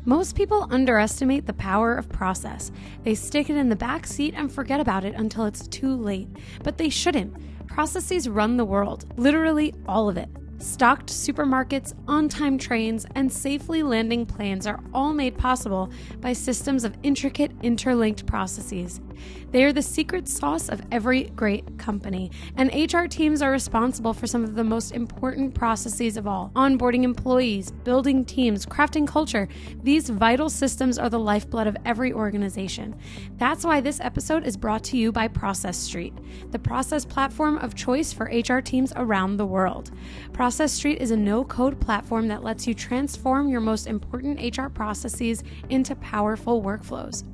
Most people underestimate the power of process. They stick it in the back seat and forget about it until it's too late. But they shouldn't. Processes run the world, literally all of it. Stocked supermarkets, on-time trains, and safely landing planes are all made possible by systems of intricate, interlinked processes. They are the secret sauce of every great company, and HR teams are responsible for some of the most important processes of all. Onboarding employees, building teams, crafting culture. These vital systems are the lifeblood of every organization. That's why this episode is brought to you by Process Street, the process platform of choice for HR teams around the world. Process Street is a no-code platform that lets you transform your most important HR processes into powerful workflows.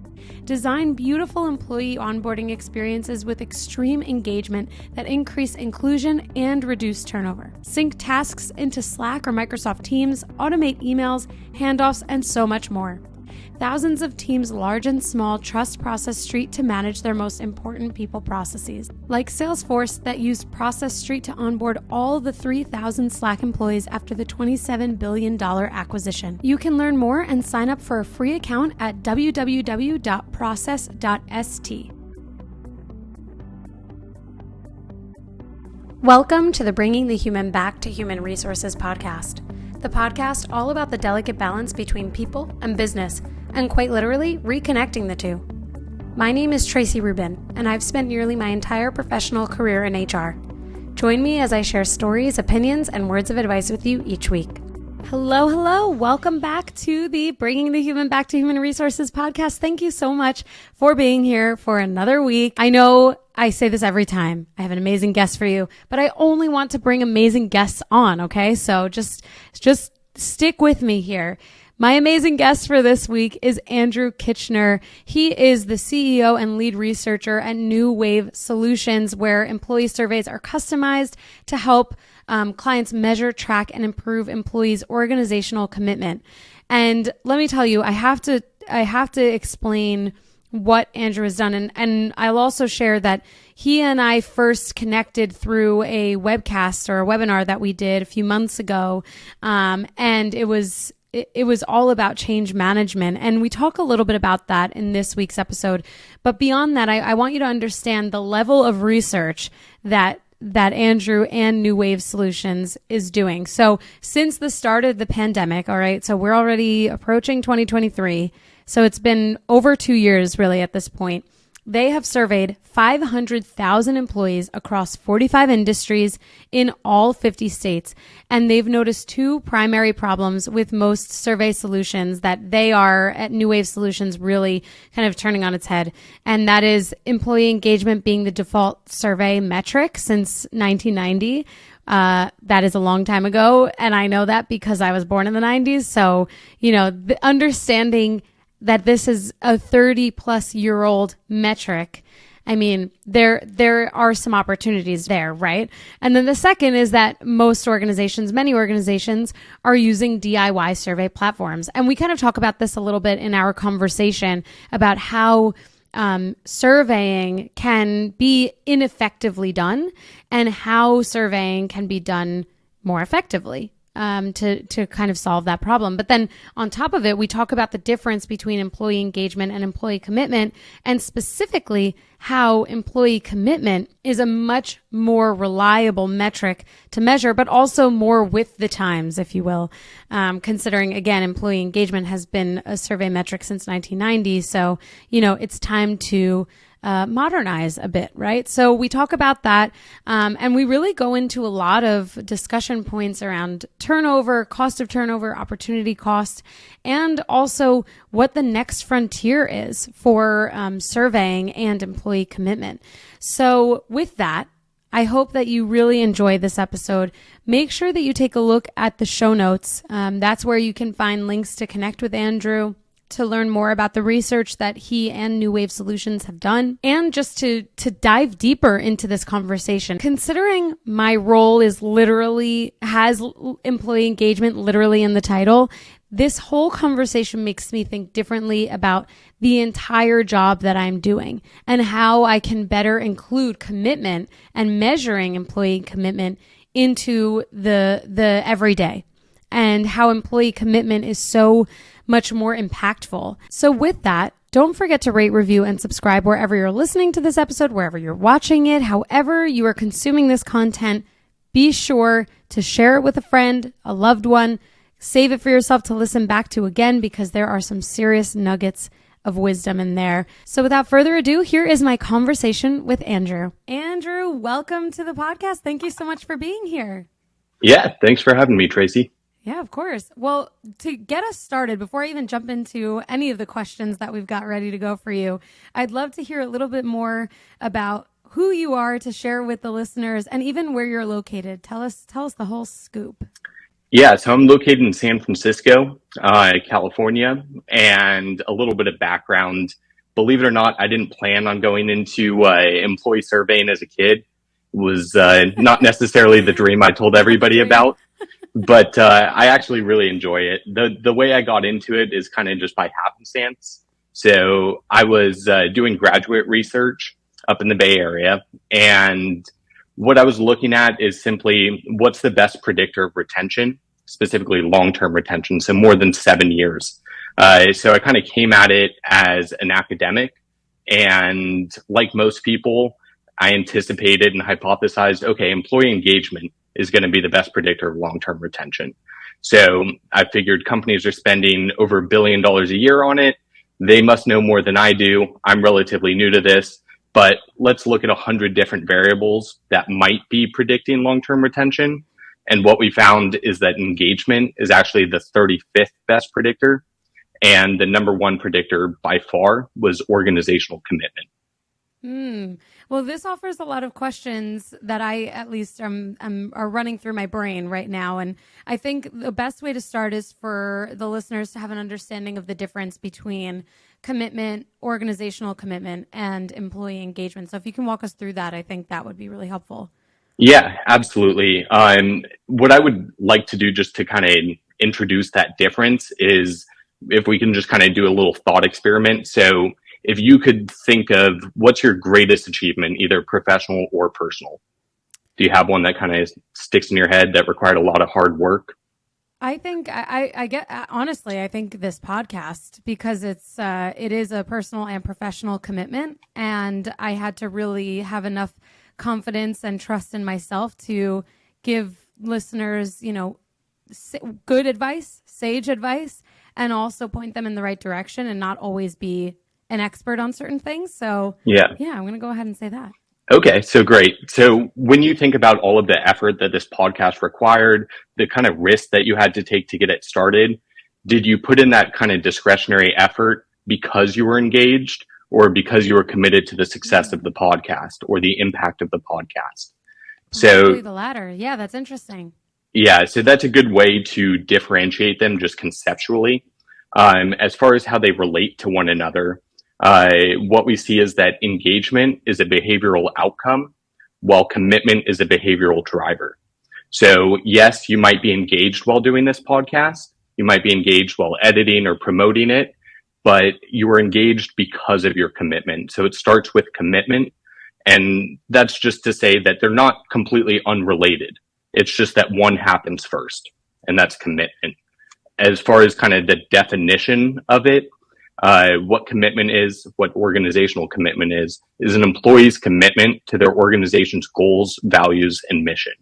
Design beautiful employee onboarding experiences with extreme engagement that increase inclusion and reduce turnover. Sync tasks into Slack or Microsoft Teams, automate emails, handoffs, and so much more. Thousands of teams, large and small, trust Process Street to manage their most important people processes. Like Salesforce, that used Process Street to onboard all the 3,000 Slack employees after the $27 billion acquisition. You can learn more and sign up for a free account at www.process.st. Welcome to the Bringing the Human Back to Human Resources podcast, the podcast all about the delicate balance between people and business, and quite literally, reconnecting the two. My name is Tracy Rubin, and I've spent nearly my entire professional career in HR. Join me as I share stories, opinions, and words of advice with you each week. Hello. Welcome back to the Bringing the Human Back to Human Resources podcast. Thank you so much for being here for another week. I know I say this every time. I have an amazing guest for you, but I only want to bring amazing guests on, okay? So just stick with me here. My amazing guest for this week is Andrew Kitchner. He is the CEO and lead researcher at New Wave Solutions, where employee surveys are customized to help clients measure, track, and improve employees' organizational commitment. And let me tell you, I have to explain what Andrew has done. And I'll also share that he and I first connected through a webcast or a webinar that we did a few months ago. And it was all about change management. And we talk a little bit about that in this week's episode. But beyond that, I want you to understand the level of research that Andrew and New Wave Solutions is doing. So since the start of the pandemic, all right, so we're already approaching 2023. So it's been over 2 years really at this point. They have surveyed 500,000 employees across 45 industries in all 50 states. And they've noticed two primary problems with most survey solutions that they are at New Wave Solutions really kind of turning on its head. And that is employee engagement being the default survey metric since 1990. That is a long time ago. And I know that because I was born in the 90s. So, the understanding that this is a 30-plus-year-old metric. I mean, there are some opportunities there, right? And then the second is that many organizations are using DIY survey platforms. And we kind of talk about this a little bit in our conversation about how surveying can be ineffectively done and how surveying can be done more effectively. To kind of solve that problem. But then on top of it, we talk about the difference between employee engagement and employee commitment, and specifically how employee commitment is a much more reliable metric to measure, but also more with the times, if you will. Considering, again, employee engagement has been a survey metric since 1990. So, it's time to modernize a bit, right? So we talk about that, and we really go into a lot of discussion points around turnover, cost of turnover, opportunity cost, and also what the next frontier is for surveying and employee commitment. So with that, I hope that you really enjoy this episode. Make sure that you take a look at the show notes. That's where you can find links to connect with Andrew, to learn more about the research that he and New Wave Solutions have done, and just to dive deeper into this conversation. Considering my role has employee engagement literally in the title, this whole conversation makes me think differently about the entire job that I'm doing and how I can better include commitment and measuring employee commitment into the everyday. and how employee commitment is so much more impactful. So with that, don't forget to rate, review, and subscribe wherever you're listening to this episode, wherever you're watching it, however you are consuming this content. Be sure to share it with a friend, a loved one. Save it for yourself to listen back to again, because there are some serious nuggets of wisdom in there. So without further ado, here is my conversation with Andrew. Andrew, welcome to the podcast. Thank you so much for being here. Yeah, thanks for having me, Tracy. Yeah, of course. Well, to get us started, before I even jump into any of the questions that we've got ready to go for you, I'd love to hear a little bit more about who you are, to share with the listeners, and even where you're located. Tell us the whole scoop. Yeah, so I'm located in San Francisco, California, and a little bit of background. Believe it or not, I didn't plan on going into employee surveying as a kid. It was not necessarily the dream I told everybody about. But I actually really enjoy it. The way I got into it is kind of just by happenstance. So I was doing graduate research up in the Bay Area, and what I was looking at is simply what's the best predictor of retention, specifically long-term retention, so more than 7 years. So I kind of came at it as an academic, and like most people, I anticipated and hypothesized, okay, employee engagement is going to be the best predictor of long-term retention. So I figured companies are spending over $1 billion a year on it. They must know more than I do. I'm relatively new to this, but let's look at 100 different variables that might be predicting long-term retention. And what we found is that engagement is actually the 35th best predictor. And the number one predictor by far was organizational commitment. Well, this offers a lot of questions that I, at least, are running through my brain right now. And I think the best way to start is for the listeners to have an understanding of the difference between commitment, organizational commitment, and employee engagement. So if you can walk us through that, I think that would be really helpful. Yeah, absolutely. What I would like to do just to kind of introduce that difference is if we can just kind of do a little thought experiment. So if you could think of what's your greatest achievement, either professional or personal, do you have one that kind of sticks in your head that required a lot of hard work? I think I get, honestly, I think this podcast, because it is a personal and professional commitment, and I had to really have enough confidence and trust in myself to give listeners, good advice, sage advice, and also point them in the right direction and not always be an expert on certain things. So yeah, I'm going to go ahead and say that. Okay, so great. So when you think about all of the effort that this podcast required, the kind of risk that you had to take to get it started, did you put in that kind of discretionary effort because you were engaged, or because you were committed to the success of the podcast or the impact of the podcast? Probably the latter. Yeah, that's interesting. Yeah, so that's a good way to differentiate them just conceptually. As far as how they relate to one another, what we see is that engagement is a behavioral outcome, while commitment is a behavioral driver. So yes, you might be engaged while doing this podcast. You might be engaged while editing or promoting it, but you are engaged because of your commitment. So it starts with commitment. And that's just to say that they're not completely unrelated. It's just that one happens first, and that's commitment. As far as kind of the definition of it, what commitment is, what organizational commitment is an employee's commitment to their organization's goals, values, and mission.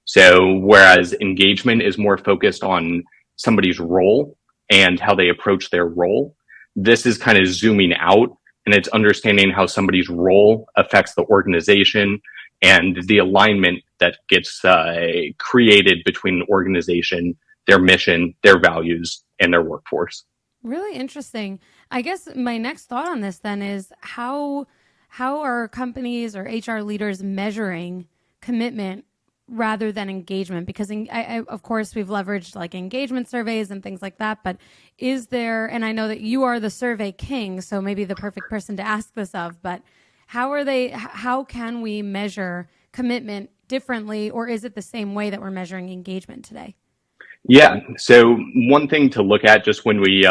So whereas engagement is more focused on somebody's role and how they approach their role, this is kind of zooming out, and it's understanding how somebody's role affects the organization and the alignment that gets created between an organization, their mission, their values, and their workforce. Really interesting. I guess my next thought on this then is how are companies or HR leaders measuring commitment rather than engagement? Because of course we've leveraged like engagement surveys and things like that, but is there, and I know that you are the survey king, so maybe the perfect person to ask this of, but how can we measure commitment differently, or is it the same way that we're measuring engagement today? Yeah. So one thing to look at just when we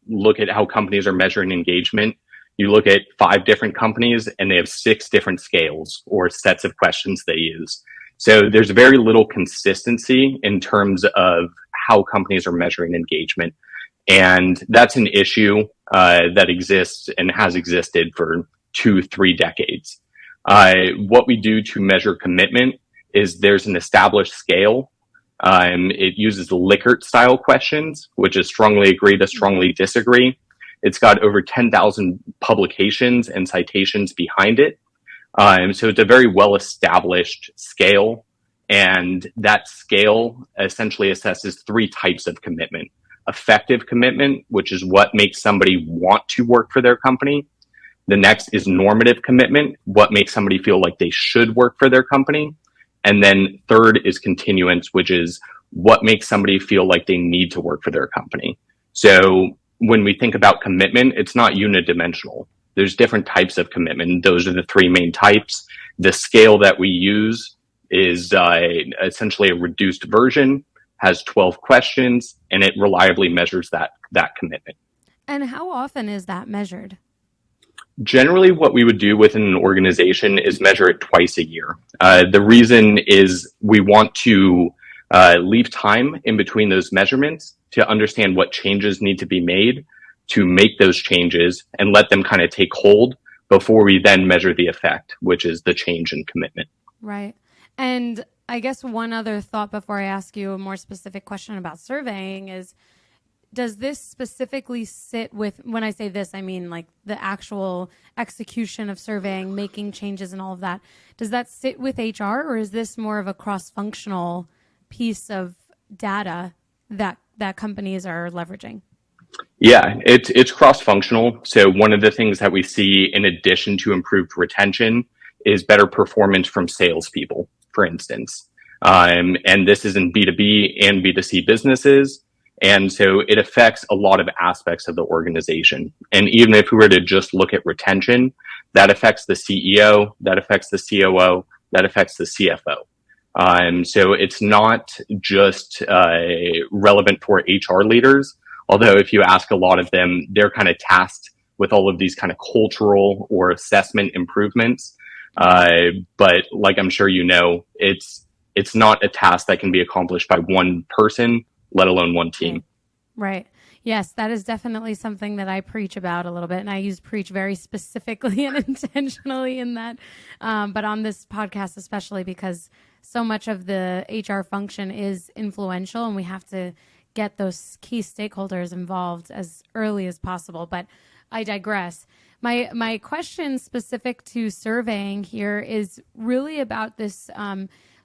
look at how companies are measuring engagement, you look at 5 different companies and they have 6 different scales or sets of questions they use. So there's very little consistency in terms of how companies are measuring engagement. And that's an issue that exists and has existed for 2-3 decades. What we do to measure commitment is there's an established scale. It uses the Likert style questions, which is strongly agree to strongly disagree. It's got over 10,000 publications and citations behind it. So it's a very well-established scale. And that scale essentially assesses 3 types of commitment. Effective commitment, which is what makes somebody want to work for their company. The next is normative commitment, what makes somebody feel like they should work for their company. And then third is continuance, which is what makes somebody feel like they need to work for their company. So when we think about commitment, it's not unidimensional. There's different types of commitment. Those are the 3 main types. The scale that we use is essentially a reduced version, has 12 questions, and it reliably measures that commitment. And how often is that measured? Generally, what we would do within an organization is measure it twice a year. The reason is we want to leave time in between those measurements to understand what changes need to be made to make those changes and let them kind of take hold before we then measure the effect, which is the change in commitment. Right. And I guess one other thought before I ask you a more specific question about surveying is, does this specifically sit with, when I say this, I mean like the actual execution of surveying, making changes and all of that. Does that sit with HR, or is this more of a cross-functional piece of data that companies are leveraging? Yeah, it's cross-functional. So one of the things that we see in addition to improved retention is better performance from salespeople, for instance. And this is in B2B and B2C businesses. And so it affects a lot of aspects of the organization. And even if we were to just look at retention, that affects the CEO, that affects the COO, that affects the CFO. So it's not just relevant for HR leaders, although if you ask a lot of them, they're kind of tasked with all of these kind of cultural or assessment improvements. But like I'm sure you know, it's not a task that can be accomplished by one person, let alone one team. Right. Yes, that is definitely something that I preach about a little bit. And I use preach very specifically and intentionally in that. But on this podcast, especially because so much of the HR function is influential and we have to get those key stakeholders involved as early as possible. But I digress. My question specific to surveying here is really about this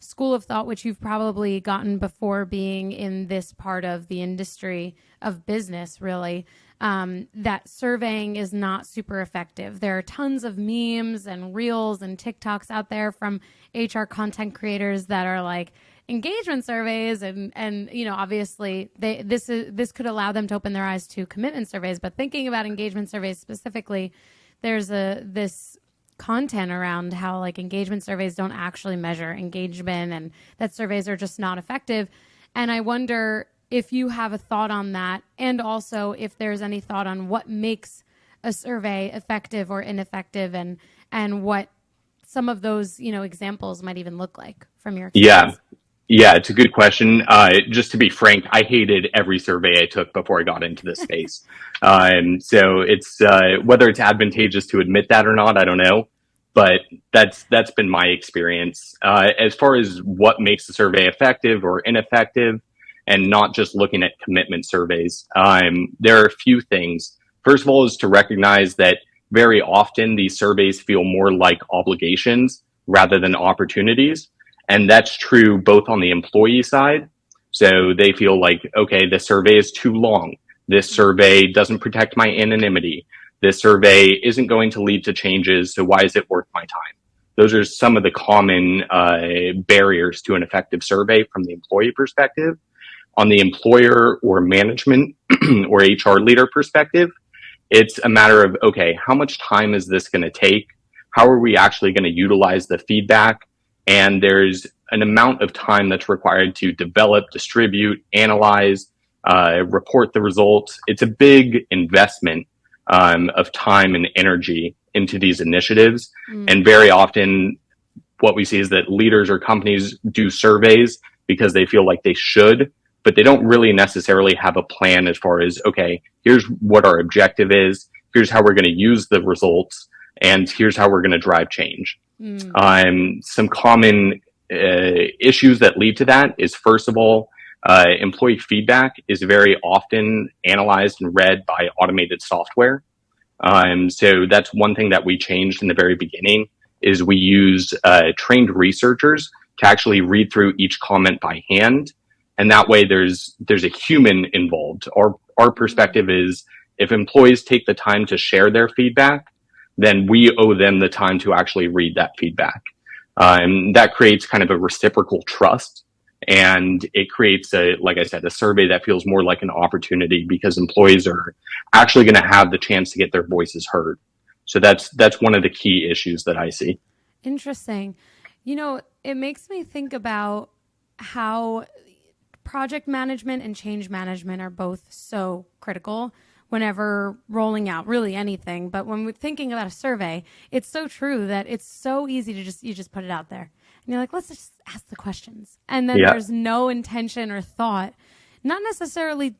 school of thought, which you've probably gotten before being in this part of the industry of business, really, that surveying is not super effective. There are tons of memes and reels and TikToks out there from HR content creators that are like engagement surveys, and you know, obviously this could allow them to open their eyes to commitment surveys. But thinking about engagement surveys specifically, there's this content around how like engagement surveys don't actually measure engagement and that surveys are just not effective. And I wonder if you have a thought on that, and also if there's any thought on what makes a survey effective or ineffective, and what some of those, you know, examples might even look like from your experience. Yeah, it's a good question. Just to be frank, I hated every survey I took before I got into this space. So it's whether it's advantageous to admit that or not, I don't know. But that's been my experience. As far as what makes the survey effective or ineffective, and not just looking at commitment surveys, there are a few things. First of all is to recognize that very often these surveys feel more like obligations rather than opportunities. And that's true both on the employee side. So they feel like, okay, this survey is too long. This survey doesn't protect my anonymity. This survey isn't going to lead to changes, so why is it worth my time? Those are some of the common barriers to an effective survey from the employee perspective. On the employer or management or HR leader perspective, it's a matter of, okay, how much time is this going to take? How are we actually going to utilize the feedback? And there's an amount of time that's required to develop, distribute, analyze, report the results. It's a big investment of time and energy into these initiatives. And very often what we see is that leaders or companies do surveys because they feel like they should, but they don't really necessarily have a plan as far as, okay, here's what our objective is, here's how we're going to use the results, and here's how we're going to drive change. Some common issues that lead to that is, first of all, employee feedback is very often analyzed and read by automated software. So that's one thing that we changed in the very beginning, is we use trained researchers to actually read through each comment by hand. And that way there's a human involved. Our perspective is, if employees take the time to share their feedback, then we owe them the time to actually read that feedback. And that creates kind of a reciprocal trust. And it creates like I said, a survey that feels more like an opportunity, because employees are actually going to have the chance to get their voices heard. So that's one of the key issues that I see. Interesting. It makes me think about how project management and change management are both so critical whenever rolling out really anything. But when we're thinking about a survey, it's so true that it's so easy to you just put it out there. And you're like, let's just ask the questions. And then there's no intention or thought, not necessarily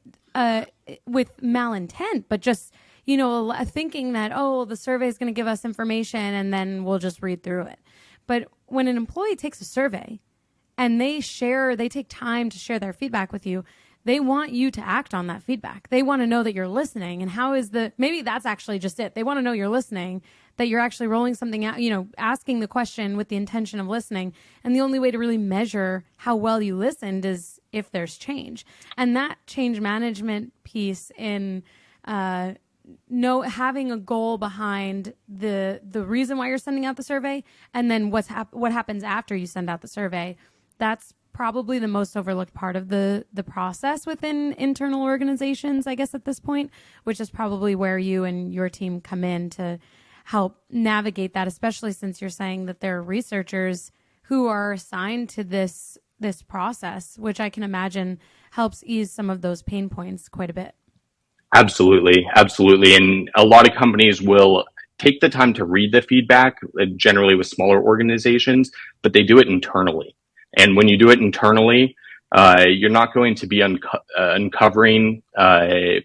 with malintent, but just, thinking that, the survey is going to give us information and then we'll just read through it. But when an employee takes a survey and they take time to share their feedback with you, they want you to act on that feedback. They want to know that you're listening. And maybe that's actually just it. They want to know you're listening, that you're actually rolling something out, asking the question with the intention of listening. And the only way to really measure how well you listened is if there's change. And that change management piece in having a goal behind the reason why you're sending out the survey, and then what happens after you send out the survey, that's probably the most overlooked part of the process within internal organizations, I guess, at this point, which is probably where you and your team come in to help navigate that, especially since you're saying that there are researchers who are assigned to this process, which I can imagine helps ease some of those pain points quite a bit. Absolutely. And a lot of companies will take the time to read the feedback, generally with smaller organizations, but they do it internally. And when you do it internally, you're not going to be uncovering,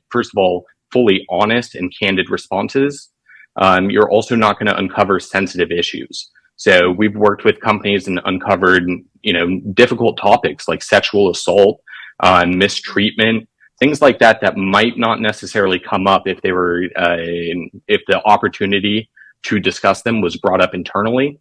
first of all, fully honest and candid responses. You're also not going to uncover sensitive issues. So we've worked with companies and uncovered, difficult topics like sexual assault, mistreatment, things like that might not necessarily come up if if the opportunity to discuss them was brought up internally.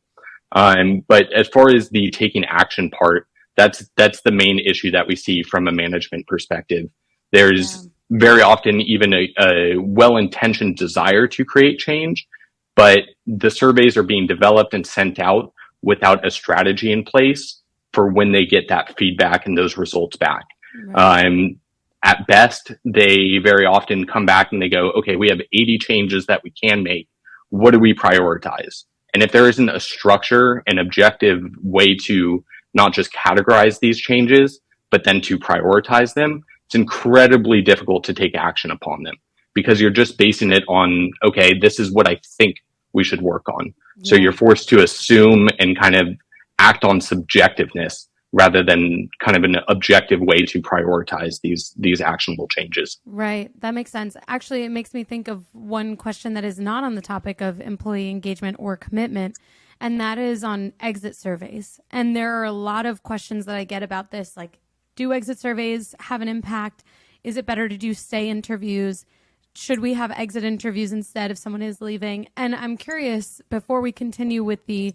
But as far as the taking action part, that's the main issue that we see from a management perspective. There's very often even a well-intentioned desire to create change, but the surveys are being developed and sent out without a strategy in place for when they get that feedback and those results back. Right. At best, they very often come back and they go, okay, we have 80 changes that we can make. What do we prioritize? And if there isn't a structure, an objective way to not just categorize these changes, but then to prioritize them, it's incredibly difficult to take action upon them, because you're just basing it on, okay, this is what I think we should work on. Yeah. So you're forced to assume and kind of act on subjectiveness rather than kind of an objective way to prioritize these actionable changes. Right. That makes sense. Actually, it makes me think of one question that is not on the topic of employee engagement or commitment, and that is on exit surveys. And there are a lot of questions that I get about this, like, do exit surveys have an impact? Is it better to do stay interviews? Should we have exit interviews instead if someone is leaving? And I'm curious, before we continue with the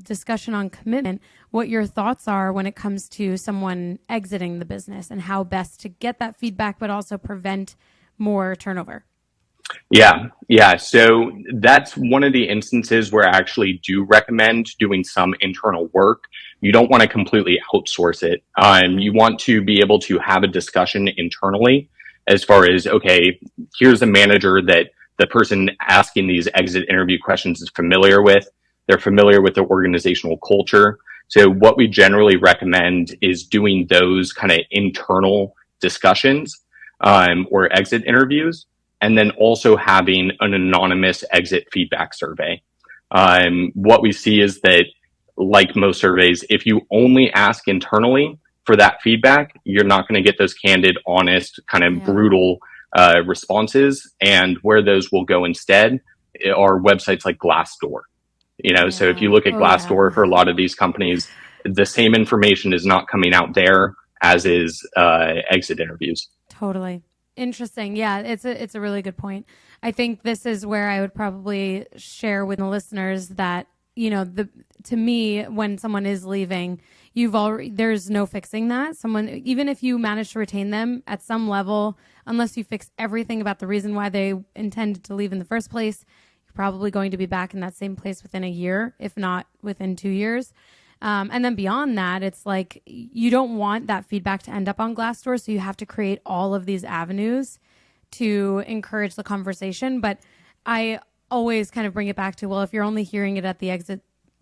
discussion on commitment, what your thoughts are when it comes to someone exiting the business and how best to get that feedback, but also prevent more turnover. Yeah. So that's one of the instances where I actually do recommend doing some internal work. You don't want to completely outsource it. You want to be able to have a discussion internally as far as, okay, here's a manager that the person asking these exit interview questions is familiar with. They're familiar with the organizational culture. So what we generally recommend is doing those kind of internal discussions or exit interviews, and then also having an anonymous exit feedback survey. What we see is that, like most surveys, if you only ask internally, for that feedback, you're not going to get those candid, honest, kind of brutal responses. And where those will go instead are websites like Glassdoor. So if you look at Glassdoor for a lot of these companies, the same information is not coming out there as is exit interviews. Totally. Interesting. Yeah, it's a really good point. I think this is where I would probably share with the listeners that, to me, when someone is leaving, there's no fixing that. Someone, even if you manage to retain them at some level, unless you fix everything about the reason why they intended to leave in the first place, you're probably going to be back in that same place within a year, if not within 2 years. And then beyond that, it's like you don't want that feedback to end up on Glassdoor, so you have to create all of these avenues to encourage the conversation. But I always kind of bring it back to, well, if you're only hearing it at the exit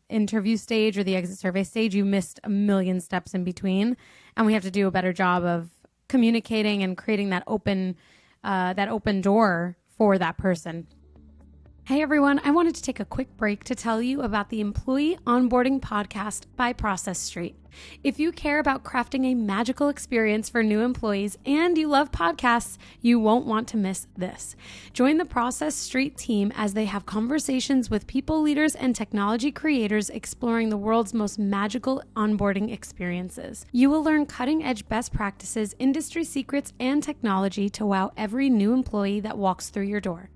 interview stage or the exit survey stage, you missed a million steps in between. And we have to do a better job of communicating and creating that open door for that person. Hey everyone, I wanted to take a quick break to tell you about the Employee Onboarding Podcast by Process Street. If you care about crafting a magical experience for new employees and you love podcasts, you won't want to miss this. Join the Process Street team as they have conversations with people leaders and technology creators exploring the world's most magical onboarding experiences. You will learn cutting-edge best practices, industry secrets, and technology to wow every new employee that walks through your door.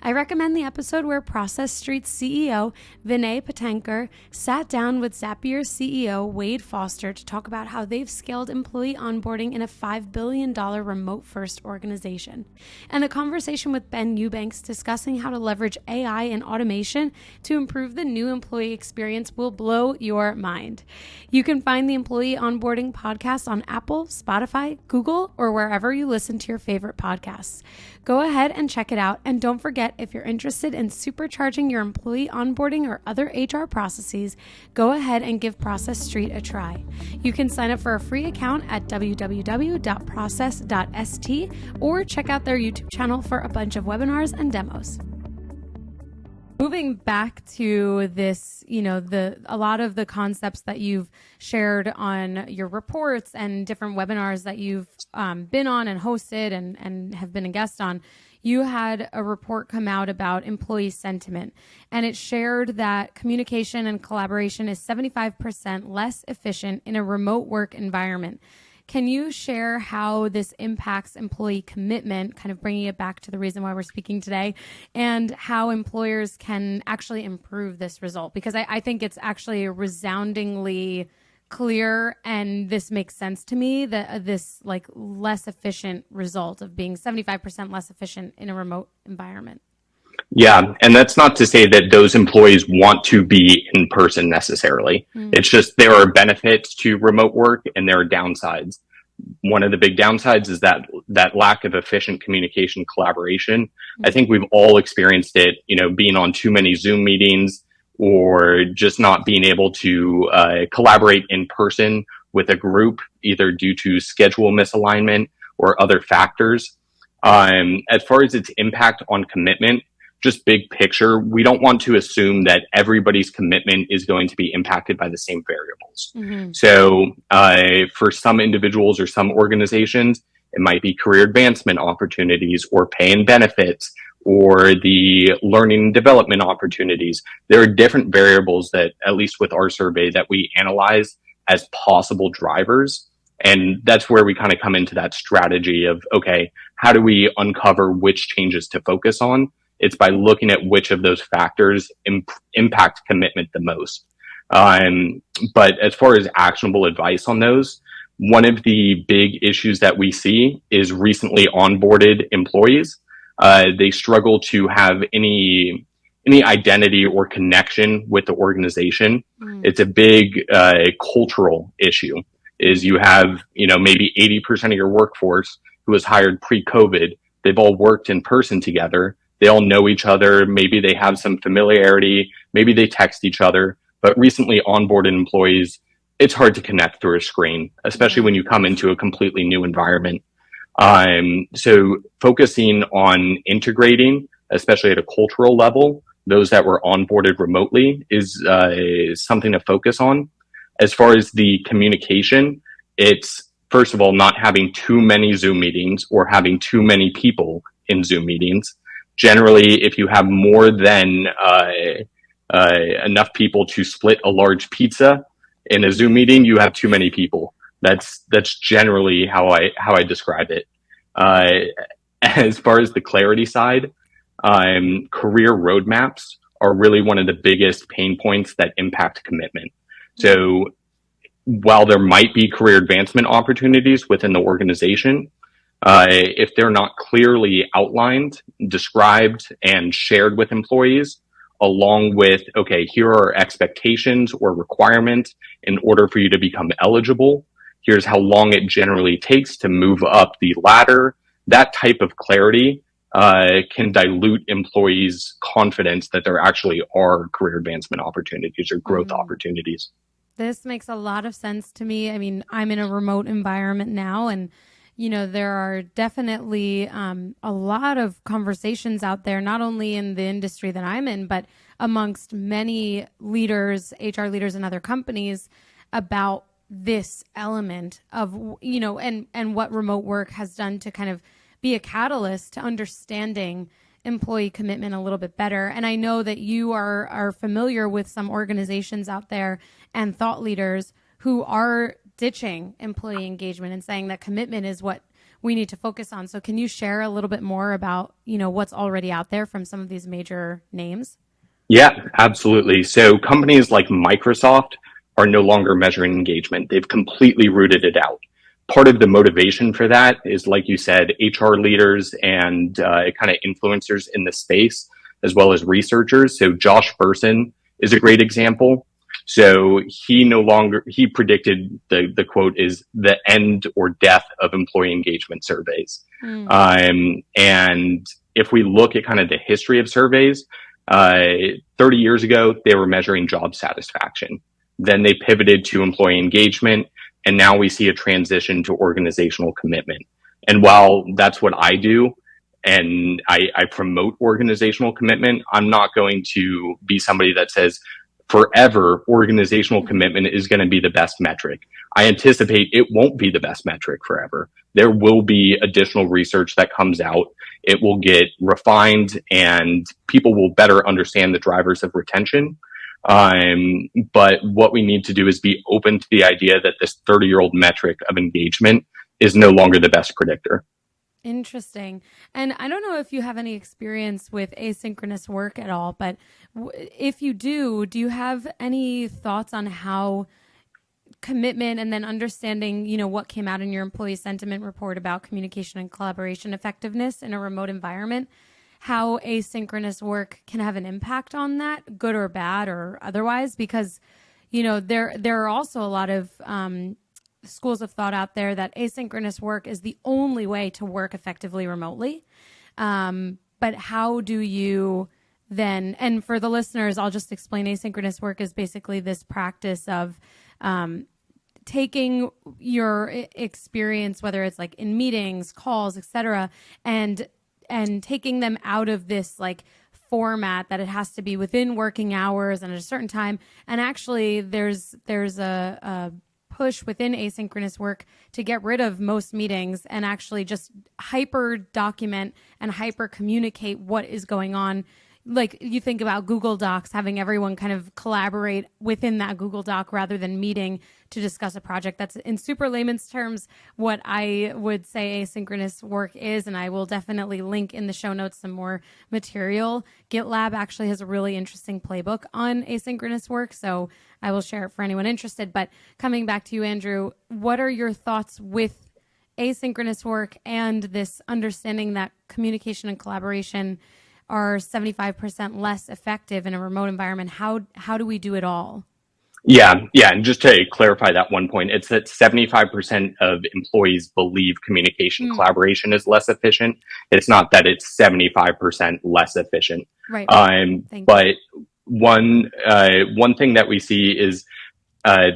I recommend the episode where Process Street's CEO, Vinay Patankar, sat down with Zapier's CEO, Wade Foster, to talk about how they've scaled employee onboarding in a $5 billion remote-first organization. And a conversation with Ben Eubanks discussing how to leverage AI and automation to improve the new employee experience will blow your mind. You can find the Employee Onboarding Podcast on Apple, Spotify, Google, or wherever you listen to your favorite podcasts. Go ahead and check it out, and don't forget, if you're interested in supercharging your employee onboarding or other HR processes, go ahead and give Process Street a try. You can sign up for a free account at www.process.st or check out their YouTube channel for a bunch of webinars and demos. Moving back to this, a lot of the concepts that you've shared on your reports and different webinars that you've been on and hosted and have been a guest on, you had a report come out about employee sentiment, and it shared that communication and collaboration is 75% less efficient in a remote work environment. Can you share how this impacts employee commitment, kind of bringing it back to the reason why we're speaking today, and how employers can actually improve this result? Because I think it's actually resoundingly clear, and this makes sense to me, that this like less efficient result of being 75% less efficient in a remote environment. Yeah, and that's not to say that those employees want to be in person necessarily. It's just there are benefits to remote work and there are downsides. One of the big downsides is that lack of efficient communication, collaboration. I think we've all experienced it, being on too many Zoom meetings or just not being able to collaborate in person with a group, either due to schedule misalignment or other factors. As far as its impact on commitment, just big picture, we don't want to assume that everybody's commitment is going to be impacted by the same variables. So for some individuals or some organizations, it might be career advancement opportunities or pay and benefits or the learning and development opportunities. There are different variables that, at least with our survey, that we analyze as possible drivers. And that's where we kind of come into that strategy of, okay, how do we uncover which changes to focus on? It's by looking at which of those factors impact commitment the most. But as far as actionable advice on those, one of the big issues that we see is recently onboarded employees. They struggle to have any identity or connection with the organization. It's a big cultural issue. Is you have maybe 80% of your workforce who was hired pre-COVID. They've all worked in person together. They all know each other. Maybe they have some familiarity. Maybe they text each other. But recently onboarded employees, it's hard to connect through a screen, especially when you come into a completely new environment. So focusing on integrating, especially at a cultural level, those that were onboarded remotely is something to focus on. As far as the communication, It's, first of all, not having too many Zoom meetings or having too many people in Zoom meetings. Generally, if you have more than enough people to split a large pizza in a Zoom meeting, you have too many people. That's generally how I describe it. As far as the clarity side, career roadmaps are really one of the biggest pain points that impact commitment. So while there might be career advancement opportunities within the organization, if they're not clearly outlined, described, and shared with employees, along with, okay, here are expectations or requirements in order for you to become eligible. Here's how long it generally takes to move up the ladder. That type of clarity can dilute employees' confidence that there actually are career advancement opportunities or growth opportunities. This makes a lot of sense to me. I mean, I'm in a remote environment now, and there are definitely a lot of conversations out there, not only in the industry that I'm in, but amongst many leaders, HR leaders in other companies, about this element of, and what remote work has done to kind of be a catalyst to understanding employee commitment a little bit better. And I know that you are familiar with some organizations out there and thought leaders who are ditching employee engagement and saying that commitment is what we need to focus on. So can you share a little bit more about, what's already out there from some of these major names? Yeah, absolutely. So companies like Microsoft are no longer measuring engagement. They've completely rooted it out. Part of the motivation for that is, like you said, HR leaders and kind of influencers in the space, as well as researchers. So Josh Bersin is a great example. So he predicted the quote is the end or death of employee engagement surveys. And if we look at kind of the history of surveys, 30 years ago, they were measuring job satisfaction. Then they pivoted to employee engagement. And now we see a transition to organizational commitment. And while that's what I do, and I promote organizational commitment, I'm not going to be somebody that says forever organizational commitment is going to be the best metric. I anticipate it won't be the best metric forever. There will be additional research that comes out. It will get refined and people will better understand the drivers of retention. But what we need to do is be open to the idea that this 30-year-old metric of engagement is no longer the best predictor. Interesting. And I don't know if you have any experience with asynchronous work at all, but if you do you have any thoughts on how commitment and then understanding, what came out in your employee sentiment report about communication and collaboration effectiveness in a remote environment, how asynchronous work can have an impact on that, good or bad or otherwise? Because, there are also a lot of schools of thought out there that asynchronous work is the only way to work effectively remotely. But how do you then, and for the listeners, I'll just explain, asynchronous work is basically this practice of taking your experience, whether it's like in meetings, calls, etc., and taking them out of this like format that it has to be within working hours and at a certain time. And actually there's a push within asynchronous work to get rid of most meetings and actually just hyper document and hyper communicate what is going on. Like you think about Google Docs, having everyone kind of collaborate within that Google Doc rather than meeting to discuss a project. That's in super layman's terms what I would say asynchronous work is, and I will definitely link in the show notes some more material. GitLab actually has a really interesting playbook on asynchronous work, so I will share it for anyone interested. But coming back to you, Andrew, what are your thoughts with asynchronous work and this understanding that communication and collaboration are 75% less effective in a remote environment? How do we do it all? Yeah. And just to clarify that one point, it's that 75% of employees believe communication collaboration is less efficient. It's not that it's 75% less efficient. Right. But one thing that we see is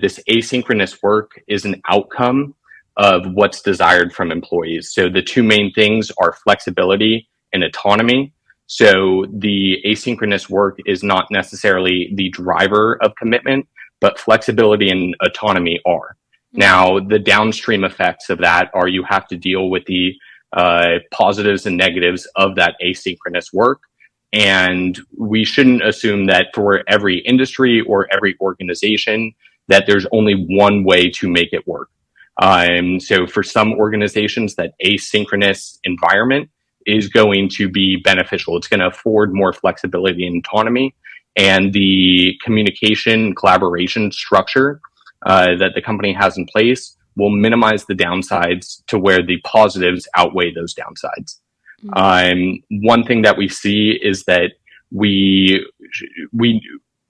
this asynchronous work is an outcome of what's desired from employees. So the two main things are flexibility and autonomy. So the asynchronous work is not necessarily the driver of commitment, but flexibility and autonomy are. Now, the downstream effects of that are you have to deal with the positives and negatives of that asynchronous work. And we shouldn't assume that for every industry or every organization that there's only one way to make it work. So for some organizations, that asynchronous environment is going to be beneficial. It's going to afford more flexibility and autonomy, and the communication collaboration structure that the company has in place will minimize the downsides to where the positives outweigh those downsides. One thing that we see is that we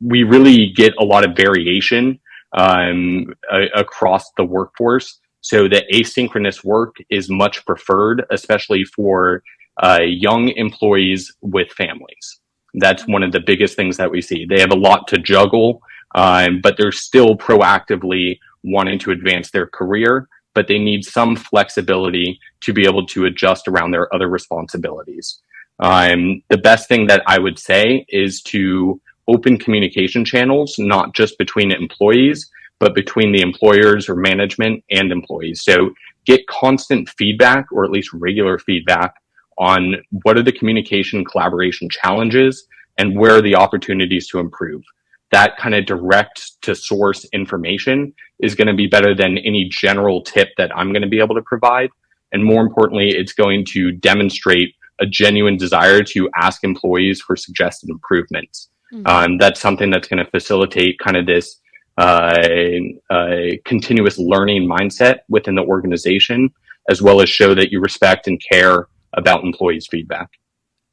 really get a lot of variation across the workforce. So the asynchronous work is much preferred, especially for young employees with families. That's one of the biggest things that we see. They have a lot to juggle, but they're still proactively wanting to advance their career, but they need some flexibility to be able to adjust around their other responsibilities. The best thing that I would say is to open communication channels, not just between employees, but between the employers or management and employees. So get constant feedback, or at least regular feedback, on what are the communication collaboration challenges and where are the opportunities to improve. That kind of direct to source information is going to be better than any general tip that I'm going to be able to provide. And more importantly, it's going to demonstrate a genuine desire to ask employees for suggested improvements. That's something that's going to facilitate kind of this continuous learning mindset within the organization, as well as show that you respect and care about employees' feedback.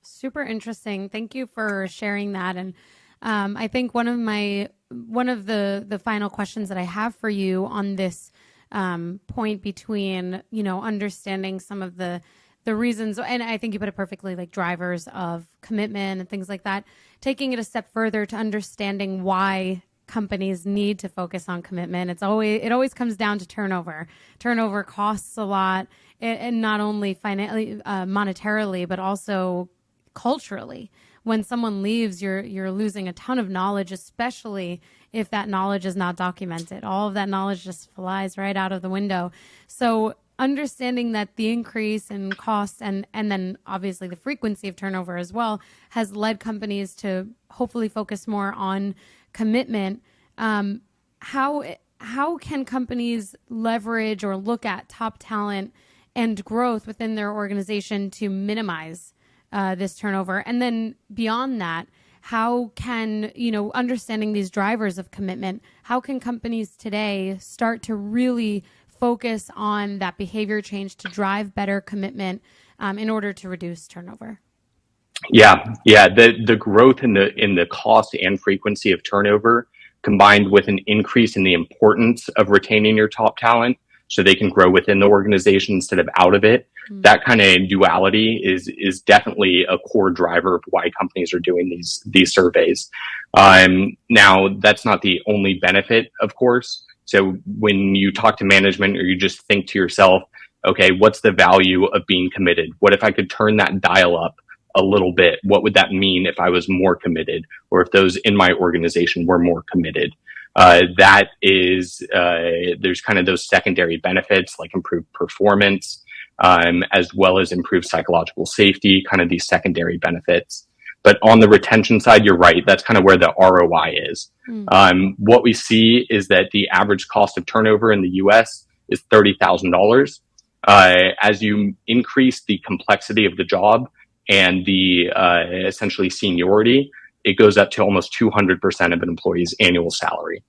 Super interesting. Thank you for sharing that. And I think one of the final questions that I have for you on this point between, understanding some of the reasons, and I think you put it perfectly, like drivers of commitment and things like that, taking it a step further to understanding why companies need to focus on commitment. It always comes down to turnover. Turnover costs a lot, and not only monetarily, but also culturally. When someone leaves, you're losing a ton of knowledge, especially if that knowledge is not documented. All of that knowledge just flies right out of the window. So understanding that the increase in costs and then obviously the frequency of turnover as well has led companies to hopefully focus more on commitment. How can companies leverage or look at top talent and growth within their organization to minimize this turnover? And then beyond that, how can, understanding these drivers of commitment, how can companies today start to really focus on that behavior change to drive better commitment in order to reduce turnover? Yeah. The growth in the cost and frequency of turnover, combined with an increase in the importance of retaining your top talent so they can grow within the organization instead of out of it. That kind of duality is definitely a core driver of why companies are doing these surveys. Now, that's not the only benefit, of course. So when you talk to management, or you just think to yourself, okay, what's the value of being committed? What if I could turn that dial up a little bit? What would that mean if I was more committed, or if those in my organization were more committed? That is, there's kind of those secondary benefits like improved performance, as well as improved psychological safety, kind of these secondary benefits. But on the retention side, you're right. That's kind of where the ROI is. What we see is that the average cost of turnover in the US is $30,000. As you increase the complexity of the job and the essentially seniority, it goes up to almost 200% of an employee's annual salary.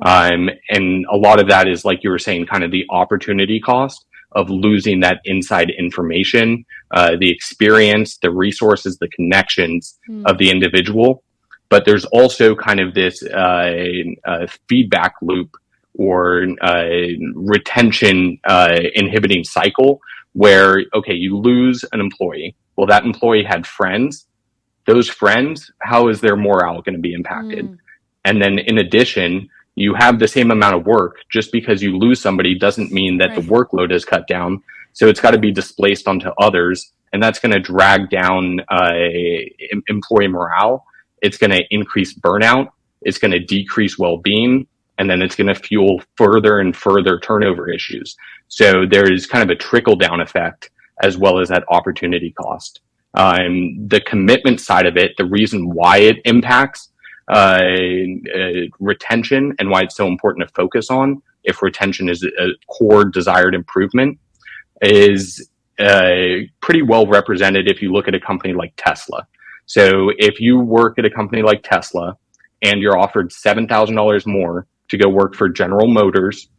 And a lot of that is, like you were saying, kind of the opportunity cost of losing that inside information, the experience, the resources, the connections of the individual. But there's also kind of this feedback loop or retention inhibiting cycle where, okay, you lose an employee. Well, that employee had friends. Those friends, how is their morale going to be impacted? And then in addition, you have the same amount of work. Just because you lose somebody doesn't mean that the workload is cut down. So it's got to be displaced onto others. And that's going to drag down employee morale. It's going to increase burnout. It's going to decrease well-being. and then it's going to fuel further and further turnover issues. So there's kind of a trickle down effect as well as that opportunity cost. The commitment side of it, the reason why it impacts retention and why it's so important to focus on, if retention is a core desired improvement, is pretty well represented if you look at a company like Tesla. So if you work at a company like Tesla and you're offered $7,000 more to go work for General Motors,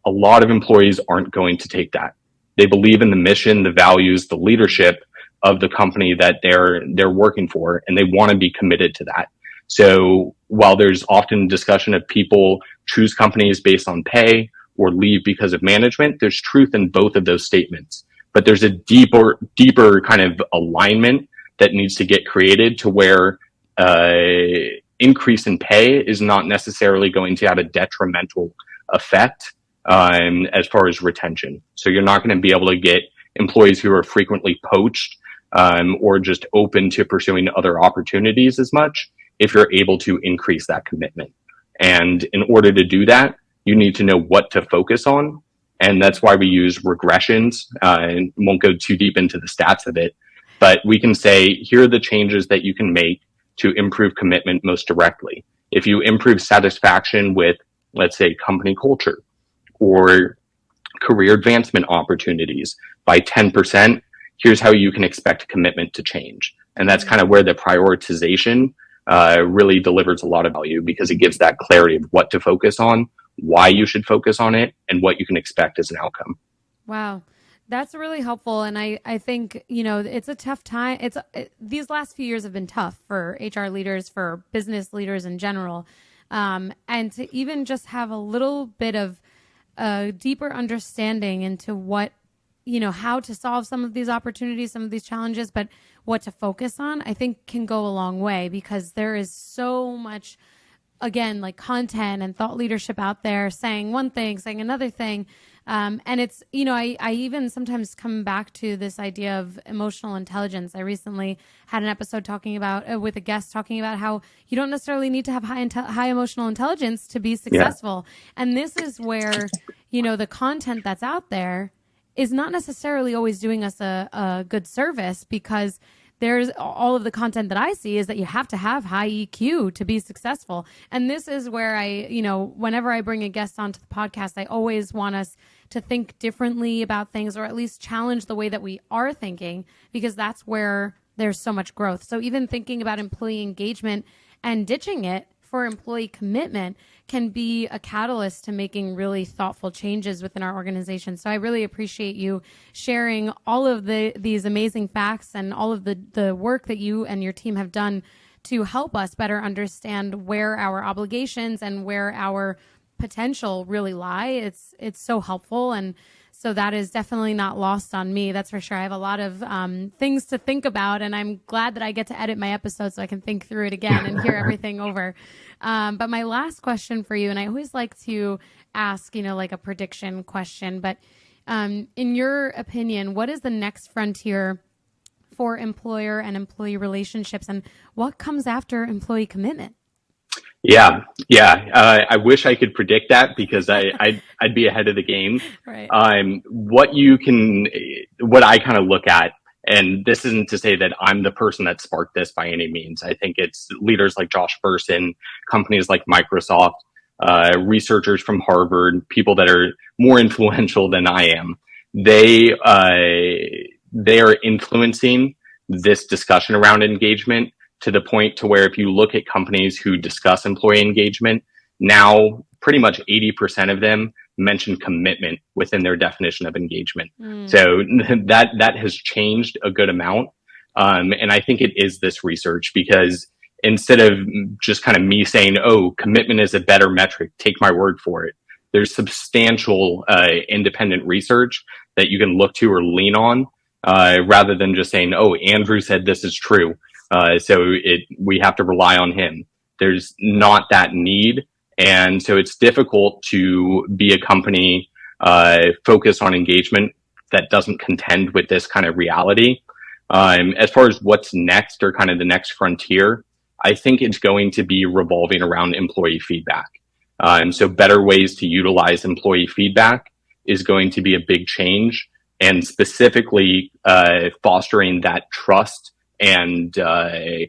a lot of employees aren't going to take that. They believe in the mission, the values, the leadership of the company that they're working for, and they want to be committed to that. So while there's often discussion of people choose companies based on pay or leave because of management, there's truth in both of those statements. But there's a deeper kind of alignment that needs to get created to where increase in pay is not necessarily going to have a detrimental effect as far as retention. So you're not going to be able to get employees who are frequently poached or just open to pursuing other opportunities as much if you're able to increase that commitment. And in order to do that, you need to know what to focus on. And that's why we use regressions, and won't go too deep into the stats of it, but we can say, here are the changes that you can make to improve commitment most directly. If you improve satisfaction with, let's say, company culture or career advancement opportunities by 10%, here's how you can expect commitment to change. And that's kind of where the prioritization really delivers a lot of value, because it gives that clarity of what to focus on, why you should focus on it, and what you can expect as an outcome. Wow. That's really helpful. And I think, it's a tough time. These last few years have been tough for HR leaders, for business leaders in general. And to even just have a little bit of a deeper understanding into what, how to solve some of these opportunities, some of these challenges, but what to focus on, I think can go a long way, because there is so much, again, like content and thought leadership out there saying one thing, saying another thing. And it's, I even sometimes come back to this idea of emotional intelligence. I recently had an episode talking about, with a guest talking about how you don't necessarily need to have high emotional intelligence to be successful. Yeah. And this is where, the content that's out there is not necessarily always doing us a good service, because there's all of the content that I see is that you have to have high EQ to be successful. And this is where whenever I bring a guest onto the podcast, I always want us to think differently about things, or at least challenge the way that we are thinking, because that's where there's so much growth. So even thinking about employee engagement and ditching it for employee commitment can be a catalyst to making really thoughtful changes within our organization. So I really appreciate you sharing all of these amazing facts and all of the work that you and your team have done to help us better understand where our obligations and where our potential really lie. It's so helpful. And so that is definitely not lost on me. That's for sure. I have a lot of things to think about, and I'm glad that I get to edit my episode so I can think through it again and hear everything over. But my last question for you, and I always like to ask, like a prediction question, but in your opinion, what is the next frontier for employer and employee relationships, and what comes after employee commitment? Yeah. I wish I could predict that, because I'd be ahead of the game. Right. What I kind of look at, and this isn't to say that I'm the person that sparked this by any means. I think it's leaders like Josh Bersin, companies like Microsoft, researchers from Harvard, people that are more influential than I am. They are influencing this discussion around engagement, to the point to where if you look at companies who discuss employee engagement, now pretty much 80% of them mention commitment within their definition of engagement. So that has changed a good amount. And I think it is this research, because instead of just kind of me saying, oh, commitment is a better metric, take my word for it, there's substantial independent research that you can look to or lean on, rather than just saying, oh, Andrew said this is true, so we have to rely on him. There's not that need. And so it's difficult to be a company focused on engagement that doesn't contend with this kind of reality. As far as what's next, or kind of the next frontier, I think it's going to be revolving around employee feedback. So better ways to utilize employee feedback is going to be a big change, and specifically fostering that trust and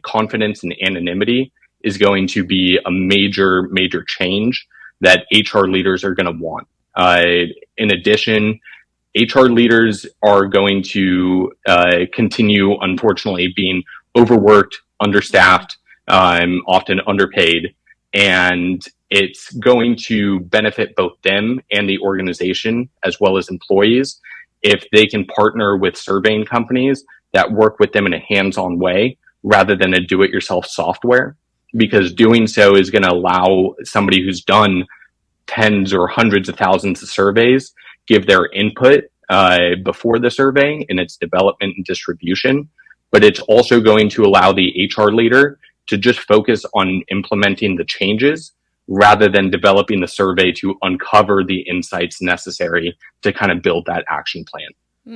confidence and anonymity is going to be a major, major change that HR leaders are going to want. In addition, HR leaders are going to continue, unfortunately, being overworked, understaffed, often underpaid, and it's going to benefit both them and the organization as well as employees if they can partner with surveying companies that work with them in a hands-on way rather than a do-it-yourself software, because doing so is going to allow somebody who's done tens or hundreds of thousands of surveys give their input before the survey in its development and distribution. But it's also going to allow the HR leader to just focus on implementing the changes rather than developing the survey to uncover the insights necessary to kind of build that action plan.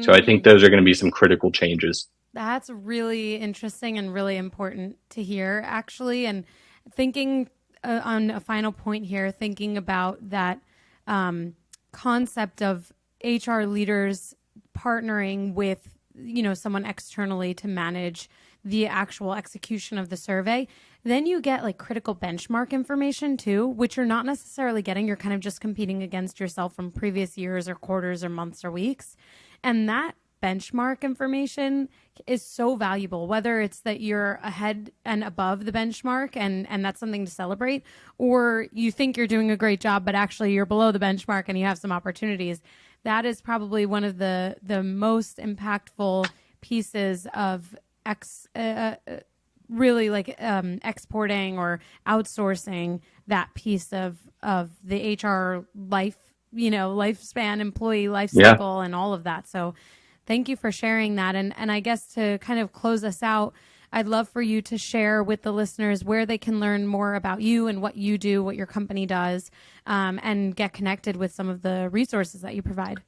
So I think those are going to be some critical changes. That's really interesting and really important to hear, actually. And thinking on a final point here, thinking about that concept of HR leaders partnering with, someone externally to manage the actual execution of the survey, then you get like critical benchmark information too, which you're not necessarily getting. You're kind of just competing against yourself from previous years or quarters or months or weeks. And that benchmark information is so valuable, whether it's that you're ahead and above the benchmark and that's something to celebrate, or you think you're doing a great job, but actually you're below the benchmark and you have some opportunities. That is probably one of the most impactful pieces of exporting or outsourcing that piece of the HR lifespan, employee life cycle, and all of that. So thank you for sharing that. And I guess to kind of close us out, I'd love for you to share with the listeners where they can learn more about you and what you do, what your company does, and get connected with some of the resources that you provide.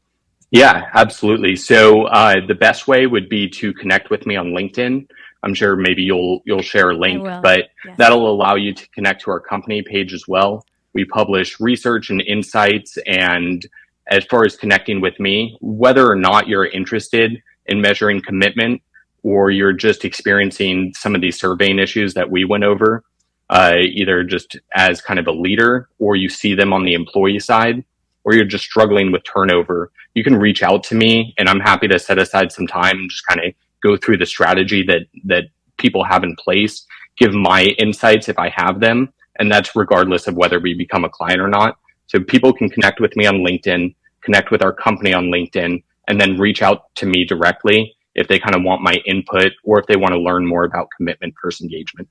Yeah, absolutely. So the best way would be to connect with me on LinkedIn. I'm sure maybe you'll share a link, but yes, that'll allow you to connect to our company page as well. We publish research and insights, and as far as connecting with me, whether or not you're interested in measuring commitment or you're just experiencing some of these surveying issues that we went over, either just as kind of a leader or you see them on the employee side, or you're just struggling with turnover, you can reach out to me and I'm happy to set aside some time and just kind of go through the strategy that people have in place, give my insights if I have them. And that's regardless of whether we become a client or not. So people can connect with me on LinkedIn, connect with our company on LinkedIn, and then reach out to me directly if they kind of want my input or if they want to learn more about commitment versus engagement.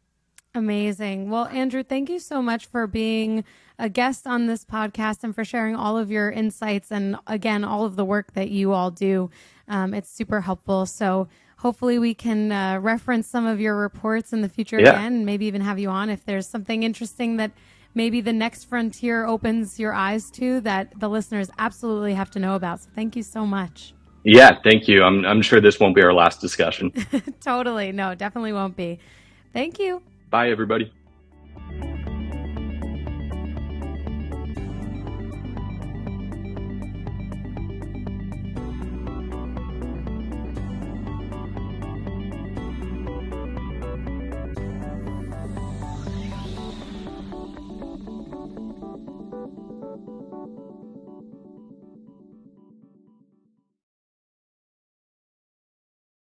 Amazing. Well, Andrew, thank you so much for being a guest on this podcast and for sharing all of your insights and, again, all of the work that you all do. It's super helpful. So hopefully we can reference some of your reports in the future again, and maybe even have you on if there's something interesting that maybe the next frontier opens your eyes to that the listeners absolutely have to know about. So thank you so much. Yeah, thank you. I'm sure this won't be our last discussion. Totally. No, definitely won't be. Thank you. Bye, everybody.